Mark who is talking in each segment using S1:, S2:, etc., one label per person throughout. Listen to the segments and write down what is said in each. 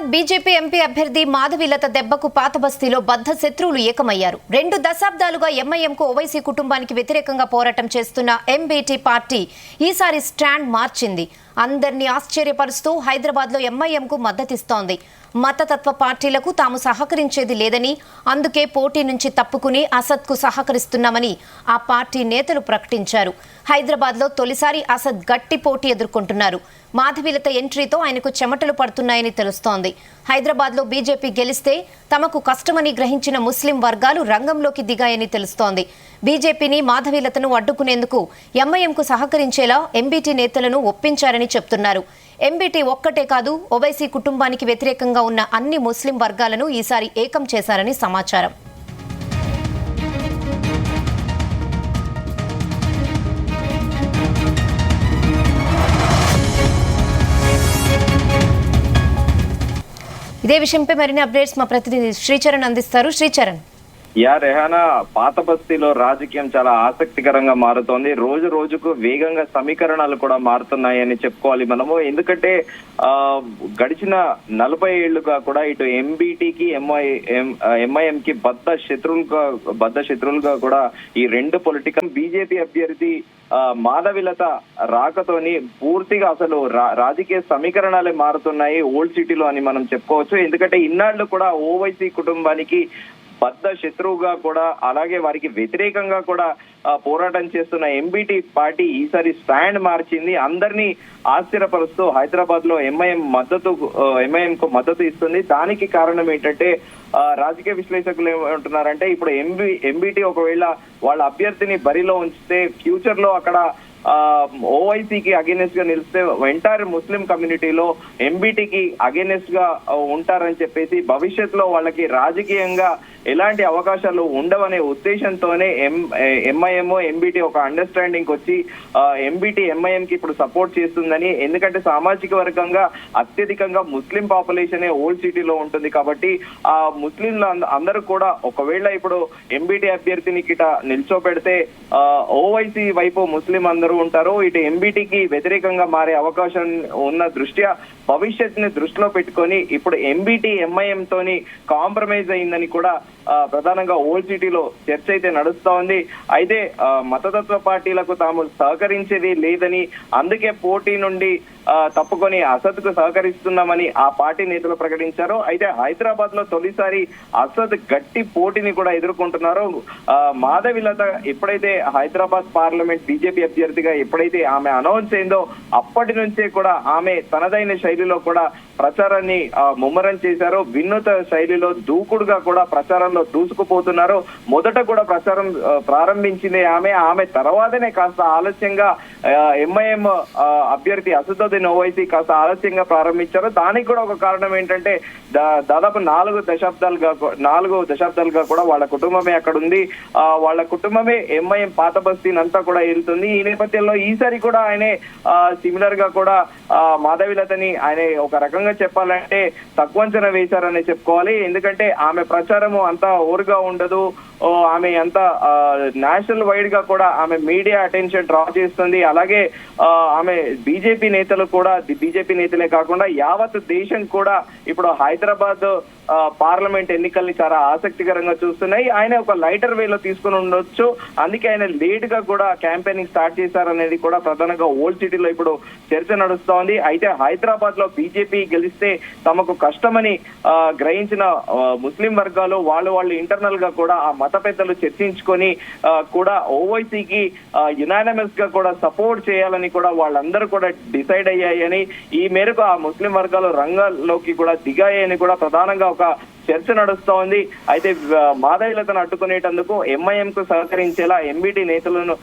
S1: Hyderabad BJP MP అభ్యర్థి మాధవీలత దెబ్బకు పాతబస్తీలో బద్ధ శత్రువులు ఏకమయ్యారు. 2 దశాబ్దాలుగా ఎంఐఎంకు ఓవైసీ కుటుంబానికి వ్యతిరేకంగా పోరాటం చేస్తున్న ఎంబీటీ పార్టీ ఈసారి స్టాండ్ మార్చింది. అందరినీ ఆశ్చర్యపరుస్తూ హైదరాబాద్లో ఎంఐఎంకు మద్దతిస్తోంది. మతతత్వ పార్టీలకు తాము సహకరించేది లేదని, అందుకే పోటీ నుంచి తప్పుకుని అసద్కు సహకరిస్తున్నామని ఆ పార్టీ నేతలు ప్రకటించారు. హైదరాబాద్లో తొలిసారి అసద్ గట్టి పోటీ ఎదుర్కొంటున్నారు. మాధవీలత ఎంట్రీతో ఆయనకు చెమటలు పడుతున్నాయని తెలుస్తోంది. హైదరాబాద్లో బీజేపీ గెలిస్తే తమకు కష్టమని గ్రహించిన ముస్లిం వర్గాలు రంగంలోకి దిగాయని తెలుస్తోంది. బీజేపీని మాధవీలతను అడ్డుకునేందుకు ఎంఐఎంకు సహకరించేలా ఎంబీటీ నేతలను ఒప్పించారని చెప్తున్నారు. ఎంబీటీ ఒక్కటే కాదు, ఓవైసీ కుటుంబానికి వ్యతిరేకంగా ఉన్న అన్ని ముస్లిం వర్గాలను ఈసారి ఏకం చేశారని సమాచారం. ఇదే విషయంపై మరిన్ని అప్డేట్స్ మా ప్రతినిధి శ్రీచరణ్ అందిస్తారు. శ్రీచరణ్.
S2: రెహానా, పాత బస్తీలో రాజకీయం చాలా ఆసక్తికరంగా మారుతోంది. రోజు రోజుకు వేగంగా సమీకరణాలు కూడా మారుతున్నాయని చెప్పుకోవాలి మనము. ఎందుకంటే గడిచిన 40 ఏళ్లుగా కూడా ఇటు ఎంబీటీకి ఎంఐఎం కి బద్ద శత్రువులుగా కూడా ఈ రెండు పొలిటికల్ బీజేపీ అభ్యర్థి మాధవీలత రాకతోని పూర్తిగా అసలు రాజకీయ సమీకరణాలే మారుతున్నాయి ఓల్డ్ సిటీలో అని మనం చెప్పుకోవచ్చు. ఎందుకంటే ఇన్నాళ్లు కూడా ఓవైసీ కుటుంబానికి బద్ద శత్రువుగా కూడా, అలాగే వారికి వ్యతిరేకంగా కూడా పోరాటం చేస్తున్న ఎంబీటీ పార్టీ ఈసారి స్టాండ్ మార్చింది. అందరినీ ఆశ్చర్యపరుస్తూ హైదరాబాద్ లో ఎంఐఎం కు మద్దతు ఇస్తుంది. దానికి కారణం ఏంటంటే రాజకీయ విశ్లేషకులు ఏమంటున్నారంటే, ఇప్పుడు ఎంబీటీ ఒకవేళ వాళ్ళ అభ్యర్థిని బరిలో ఉంచితే ఫ్యూచర్ లో అక్కడ ఓవైసీకి అగేనెస్ట్ గా నిలిస్తే ఎంటైర్ ముస్లిం కమ్యూనిటీలో ఎంబీటీకి అగేనెస్ట్ గా ఉంటారని చెప్పేసి భవిష్యత్తులో వాళ్ళకి రాజకీయంగా ఎలాంటి అవకాశాలు ఉండవనే ఉద్దేశంతోనే ఎంఐఎం ఎంబీటీ ఒక అండర్స్టాండింగ్ వచ్చి ఎంబీటీ ఎంఐఎం కి ఇప్పుడు సపోర్ట్ చేస్తుందని. ఎందుకంటే సామాజిక వర్గంగా అత్యధికంగా ముస్లిం పాపులేషన్ ఓల్డ్ సిటీలో ఉంటుంది కాబట్టి ఆ ముస్లింలు అందరూ కూడా ఒకవేళ ఇప్పుడు ఎంబీటీ అభ్యర్థిని కిట నిల్చోబెడితే ఓవైసీ వైపు ముస్లిం అందరూ ఉంటారు. ఇటు ఎంబీటీకి వ్యతిరేకంగా మారే అవకాశం ఉన్న దృష్ట్యా భవిష్యత్తుని దృష్టిలో పెట్టుకొని ఇప్పుడు ఎంబీటీ ఎంఐఎం తోని కాంప్రమైజ్ అయిందని కూడా ప్రధానంగా ఓల్డ్ సిటీలో చర్చ అయితే నడుస్తా ఉంది. అయితే మతతత్వ పార్టీలకు తాము సహకరించేది లేదని, అందుకే పోటీ నుండి తప్పుకొని అసద్ కు సహకరిస్తున్నామని ఆ పార్టీ నేతలు ప్రకటించారు. అయితే హైదరాబాద్ లో తొలిసారి అసద్ గట్టి పోటీని కూడా ఎదుర్కొంటున్నారు. మాధవీలత ఎప్పుడైతే హైదరాబాద్ పార్లమెంట్ బీజేపీ అభ్యర్థిగా ఎప్పుడైతే ఆమె అనౌన్స్ అయిందో అప్పటి నుంచే కూడా ఆమె తనదైన శైలిలో కూడా ప్రచారాన్ని ముమ్మరం చేశారు. వినూత శైలిలో దూకుడుగా కూడా ప్రచారంలో దూసుకుపోతున్నారు. మొదట కూడా ప్రచారం ప్రారంభించింది ఆమె తర్వాతనే కాస్త ఆలస్యంగా ఎంఐఎం అభ్యర్థి అసదుద్దీన్ ఓవైసీ కాస్త ఆలస్యంగా ప్రారంభించారు. దానికి కూడా ఒక కారణం ఏంటంటే దాదాపు 4 దశాబ్దాలుగా కూడా వాళ్ళ కుటుంబమే అక్కడ ఉంది. వాళ్ళ కుటుంబమే ఎంఐఎం పాత బస్తీని అంతా కూడా ఏలుతుంది. ఈ నేపథ్యంలో ఈసారి కూడా ఆయనే సిమిలర్ గా కూడా మాధవీలతని ఆయన ఒక రకంగా చెప్పాలంటే తక్కువ అంచనా వేశారని చెప్పుకోవాలి. ఎందుకంటే ఆమె ప్రచారము అంతా ఓరుగా ఉండదు. ఆమె అంతా నేషనల్ వైడ్ గా కూడా ఆమె మీడియా అటెన్షన్ డ్రా చేస్తుంది. అలాగే ఆమె బీజేపీ నేతలే కాకుండా యావత్ దేశం కూడా ఇప్పుడు హైదరాబాద్ పార్లమెంట్ ఎన్నికల్ని చాలా ఆసక్తికరంగా చూస్తున్నాయి. ఆయన ఒక లైటర్ వేలో తీసుకుని ఉండొచ్చు. అందుకే ఆయన లేట్ గా కూడా క్యాంపెయినింగ్ స్టార్ట్ చేశారనేది కూడా ప్రధానంగా ఓల్డ్ సిటీలో ఇప్పుడు చర్చ నడుస్తోంది. అయితే హైదరాబాద్ లో బీజేపీ గెలిస్తే తమకు కష్టమని గ్రహించిన ముస్లిం వర్గాలు వాళ్ళు ఇంటర్నల్ గా కూడా ఆ మత పెద్దలు చర్చించుకొని కూడా ఓవైసీకి యునానిమస్ గా కూడా సపోర్ట్ చేయాలని కూడా వాళ్ళందరూ కూడా డిసైడ్ అయ్యాయని, ఈ మేరకు ఆ ముస్లిం వర్గాలు రంగాల్లోకి కూడా దిగాయని కూడా ప్రధానంగా ఒక చర్చ నడుస్తోంది. అయితే మాధవీలతను అడ్డుకునేటందుకు ఎంఐఎం కు సహకరించేలా ఎంబీటీ నేతలను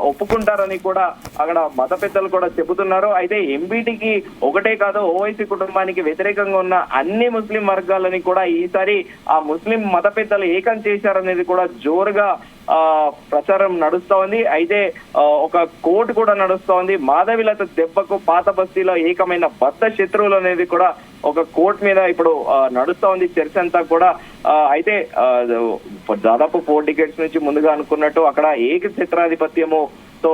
S2: ఒప్పుకుంటారని కూడా అక్కడ మత పెద్దలు కూడా చెబుతున్నారు. అయితే ఎంబీటీకి ఒకటే కాదు, ఓవైసీ కుటుంబానికి వ్యతిరేకంగా ఉన్న అన్ని ముస్లిం వర్గాలని కూడా ఈసారి ఆ ముస్లిం మత పెద్దలు ఏకం చేశారనేది కూడా జోరుగా ప్రచారం నడుస్తోంది. అయితే ఒక కోర్టు కూడా నడుస్తోంది. మాధవీలత దెబ్బకు పాత బస్తీలో ఏకమైన బద్ద శత్రువులు అనేది కూడా ఒక కోర్టు మీద ఇప్పుడు నడుస్తోంది చర్చ అంతా కూడా. అయితే దాదాపు 4 డికేట్స్ నుంచి ముందుగా అనుకున్నట్టు అక్కడ ఏకఛత్రాధిపత్యము తో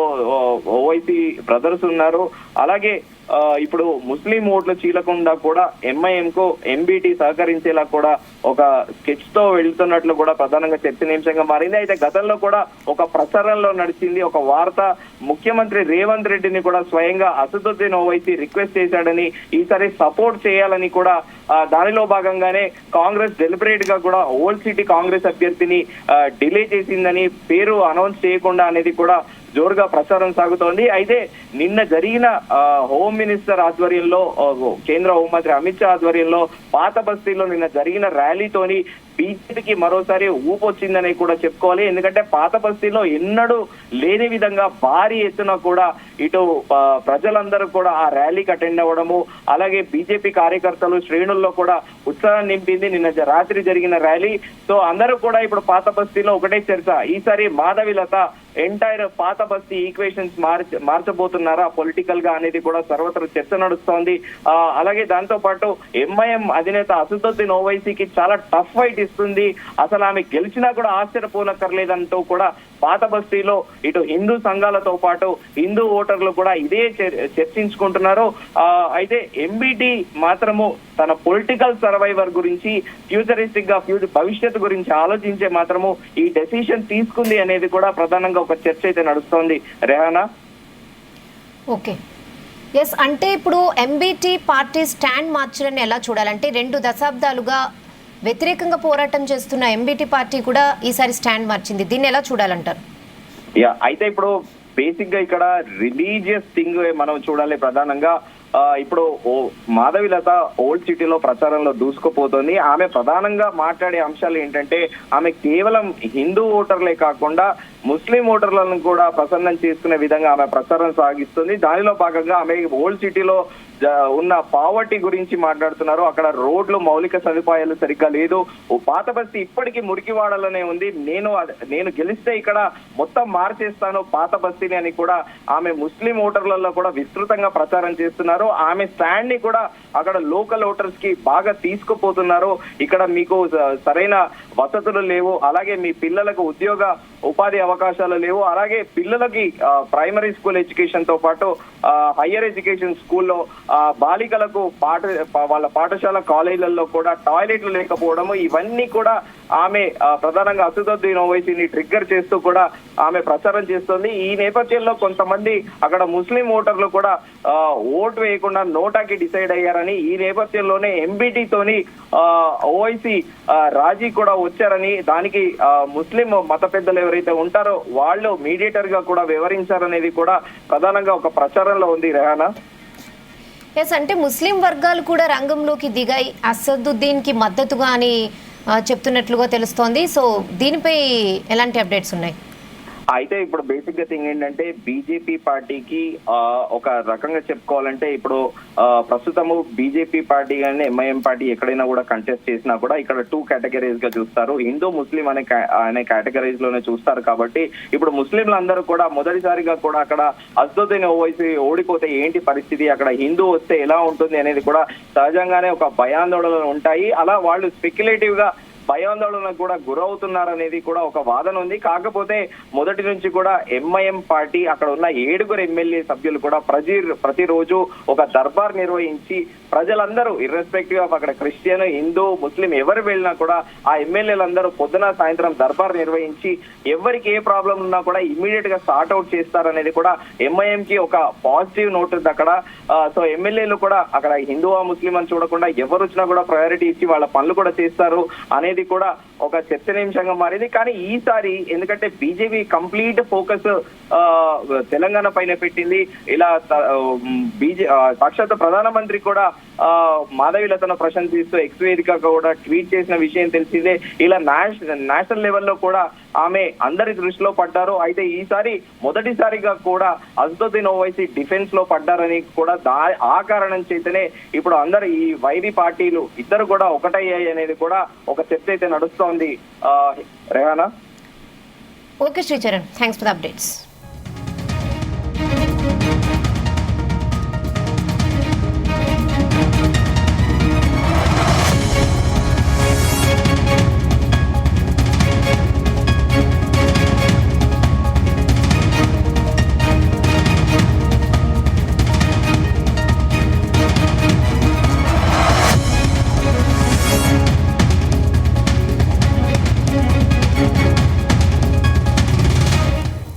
S2: ఓవైసీ బ్రదర్స్ ఉన్నారు. అలాగే ఇప్పుడు ముస్లిం ఓట్లు చీలకుండా కూడా ఎంఐఎం కు ఎంబీటీ సహకరించేలా కూడా ఒక స్కెచ్ తో వెళ్తున్నట్లు కూడా ప్రధానంగా చర్చనీయాంశంగా మారింది. అయితే గతంలో కూడా ఒక ప్రచారంలో నడిచింది ఒక వార్త, ముఖ్యమంత్రి రేవంత్ రెడ్డిని కూడా స్వయంగా అసదుద్దీన్ ఓవైసీ రిక్వెస్ట్ చేశాడని, ఈసారి సపోర్ట్ చేయాలని కూడా దానిలో భాగంగానే కాంగ్రెస్ డెలిబరేట్ గా కూడా ఓల్డ్ సిటీ కాంగ్రెస్ అభ్యర్థిని డిలే చేసిందని, పేరు అనౌన్స్ చేయకుండా అనేది కూడా జోరుగా ప్రచారం సాగుతోంది. అయితే నిన్న జరిగిన హోమ్ మినిస్టర్ ఆధ్వర్యంలో, కేంద్ర హోంమంత్రి అమిత్ షా ఆధ్వర్యంలో పాత బస్తీలో నిన్న జరిగిన ర్యాలీతోని బీజేపీకి మరోసారి ఊపు వచ్చిందని కూడా చెప్పుకోవాలి. ఎందుకంటే పాత బస్తీలో ఎన్నడూ లేని విధంగా భారీ ఎత్తున కూడా ఇటు ప్రజలందరూ కూడా ఆ ర్యాలీకి అటెండ్ అవ్వడము, అలాగే బీజేపీ కార్యకర్తలు శ్రేణుల్లో కూడా ఉత్సాహం నింపింది నిన్న రాత్రి జరిగిన ర్యాలీ. సో అందరూ కూడా ఇప్పుడు పాత బస్తీలో ఒకటే చర్చ, ఈసారి మాధవిలత ఎంటైర్ పాత బస్తీ ఈక్వేషన్స్ మార్చబోతున్నారా పొలిటికల్ గా అనేది కూడా సర్వత్ర చర్చ నడుస్తోంది. అలాగే దాంతో పాటు ఎంఐఎం అధినేత అసదుద్దీన్ ఓవైసీకి చాలా టఫ్ ఫైట్ ఇస్తుంది, అసలు ఆమె గెలిచినా కూడా ఆశ్చర్యపోనక్కర్లేదంటూ కూడా పాత బస్తీలో ఇటు హిందూ సంఘాలతో పాటు హిందూ ఓటర్లు కూడా ఇదే చర్చించుకుంటున్నారు. అయితే ఎంబీటీ మాత్రము తన పొలిటికల్ సర్వైవర్ గురించి, ఫ్యూచరిస్టిక్ గా భవిష్యత్తు గురించి ఆలోచించే మాత్రము ఈ డెసిషన్ తీసుకుంది అనేది కూడా ప్రధానంగా ఒక చర్చ అయితే నడుస్తోంది. రెహానా.
S1: ఓకే, ఎస్, అంటే ఇప్పుడు ఎంబీటీ పార్టీ స్టాండ్ మార్చడాన్ని ఎలా చూడాలంటే 2 దశాబ్దాలుగా వ్యతిరేకంగా పోరాటం చేస్తున్న ఎంబీటీ పార్టీ కూడా ఈసారి స్టాండ్ మార్చింది, దీన్ని ఎలా చూడాలంటారు?
S2: అయితే ఇప్పుడు బేసిక్ గా ఇక్కడ రిలీజియస్ థింగ్ మనం చూడాలి ప్రధానంగా. ఇప్పుడు మాధవిలత ఓల్డ్ సిటీలో ప్రచారంలో దూసుకుపోతుంది. ఆమె ప్రధానంగా మాట్లాడే అంశాలు ఏంటంటే, ఆమె కేవలం హిందూ ఓటర్లే కాకుండా ముస్లిం ఓటర్లను కూడా ప్రసన్నం చేసుకునే విధంగా ఆమె ప్రచారం సాగిస్తుంది. దానిలో భాగంగా ఆమె ఓల్డ్ సిటీలో ఉన్న పావర్టీ గురించి మాట్లాడుతున్నారు. అక్కడ రోడ్లు, మౌలిక సదుపాయాలు సరిగ్గా లేదు. పాత బస్తీ ఇప్పటికీ మురికివాడలోనే ఉంది. నేను గెలిస్తే ఇక్కడ మొత్తం మార్చేస్తాను పాత బస్తీని అని కూడా ఆమె ముస్లిం ఓటర్లలో కూడా విస్తృతంగా ప్రచారం చేస్తున్నారు. ఆమె స్టాండ్ ని కూడా అక్కడ లోకల్ ఓటర్స్ కి బాగా తీసుకుపోతున్నారు. ఇక్కడ మీకు సరైన వసతులు లేవు, అలాగే మీ పిల్లలకు ఉపాధి అవకాశాలు లేవు, అలాగే పిల్లలకి ప్రైమరీ స్కూల్ ఎడ్యుకేషన్ తో పాటు హయ్యర్ ఎడ్యుకేషన్ స్కూల్లో బాలికలకు వాళ్ళ పాఠశాల కాలేజీలలో కూడా టాయిలెట్లు లేకపోవడము, ఇవన్నీ కూడా ఆమె ప్రధానంగా అసదుద్దీన్ ఓవైసీని ట్రిగ్గర్ చేస్తూ కూడా ఆమె ప్రచారం చేస్తుంది. ఈ నేపథ్యంలో కొంతమంది అక్కడ ముస్లిం ఓటర్లు కూడా ఓటు వేయకుండా నోటాకి డిసైడ్ అయ్యారని, ఈ నేపథ్యంలోనే ఎంబీటీతోని ఓవైసీ రాజీ కూడా వచ్చారని, దానికి ముస్లిం మత పెద్దలు ఎవరైతే ఉంటారో వాళ్ళు మీడియేటర్ గా కూడా వివరించారనేది కూడా ప్రధానంగా ఒక ప్రచారంలో ఉంది. రెహానా.
S1: ఎస్, అంటే ముస్లిం వర్గాలు కూడా రంగంలోకి దిగాయి అసదుద్దీన్ కి మద్దతుగా అని చెప్తున్నట్లుగా తెలుస్తోంది. సో దీనిపై ఎలాంటి అప్డేట్స్ ఉన్నాయి?
S2: అయితే ఇప్పుడు బేసిక్ గా థింగ్ ఏంటంటే, బీజేపీ పార్టీకి ఒక రకంగా చెప్పుకోవాలంటే, ఇప్పుడు ప్రస్తుతము బీజేపీ పార్టీ కానీ ఎంఐఎం పార్టీ ఎక్కడైనా కూడా కంటెస్ట్ చేసినా కూడా ఇక్కడ 2 కేటగిరీస్ గా చూస్తారు. హిందూ ముస్లిం అనే కేటగిరీస్ లోనే చూస్తారు. కాబట్టి ఇప్పుడు ముస్లింలు అందరూ కూడా మొదటిసారిగా కూడా అక్కడ అసదుద్దీన్ ఓవైసీ ఓడిపోతే ఏంటి పరిస్థితి, అక్కడ హిందూ వస్తే ఎలా ఉంటుంది అనేది కూడా సహజంగానే ఒక భయాందోళనలు ఉంటాయి. అలా వాళ్ళు స్పెక్యులేటివ్ గా భయాందోళనకు కూడా గురవుతున్నారనేది కూడా ఒక వాదన ఉంది. కాకపోతే మొదటి నుంచి కూడా ఎంఐఎం పార్టీ అక్కడ ఉన్న 7 ఎమ్మెల్యే సభ్యులు కూడా ప్రతిరోజు ఒక దర్బార్ నిర్వహించి ప్రజలందరూ ఇర్రెస్పెక్టివ్ ఆఫ్ అక్కడ క్రిస్టియన్, హిందూ, ముస్లిం ఎవరు వెళ్ళినా కూడా ఆ ఎమ్మెల్యేలందరూ పొద్దున సాయంత్రం దర్బార్ నిర్వహించి ఎవరికి ఏ ప్రాబ్లం ఉన్నా కూడా ఇమ్మీడియట్ గా సార్ట్ అవుట్ చేస్తారనేది కూడా ఎంఐఎం కి ఒక పాజిటివ్ నోట్ ఉంది అక్కడ. సో ఎమ్మెల్యేలు కూడా అక్కడ హిందువా ముస్లిం అని చూడకుండా ఎవరు వచ్చినా కూడా ప్రయారిటీ ఇచ్చి వాళ్ళ పనులు కూడా చేస్తారు అనేది కూడా ఒక చర్చనీయాంశంగా మారింది. కానీ ఈసారి ఎందుకంటే బీజేపీ కంప్లీట్ ఫోకస్ తెలంగాణ పైన పెట్టింది. ఇలా సాక్షాత్ ప్రధానమంత్రి కూడా మాధవిలతను ప్రశంసిస్తూ ఎక్స్ వేదిక కూడా ట్వీట్ చేసిన విషయం తెలిసిందే. ఇలా నేషనల్ లెవెల్లో కూడా ఆమె అందరి దృష్టిలో పడ్డారు. అయితే ఈసారి మొదటిసారిగా కూడా అసదుద్దీన్ ఓవైసీ డిఫెన్స్ లో పడ్డారని కూడా ఆ కారణం చేతనే ఇప్పుడు అందరు ఈ వైరి పార్టీలు ఇద్దరు కూడా ఒకటయ్యాయి అనేది కూడా ఒక చర్చ అయితే నడుస్తోంది. Rehana.
S1: Okay Sricharan, thanks for the updates.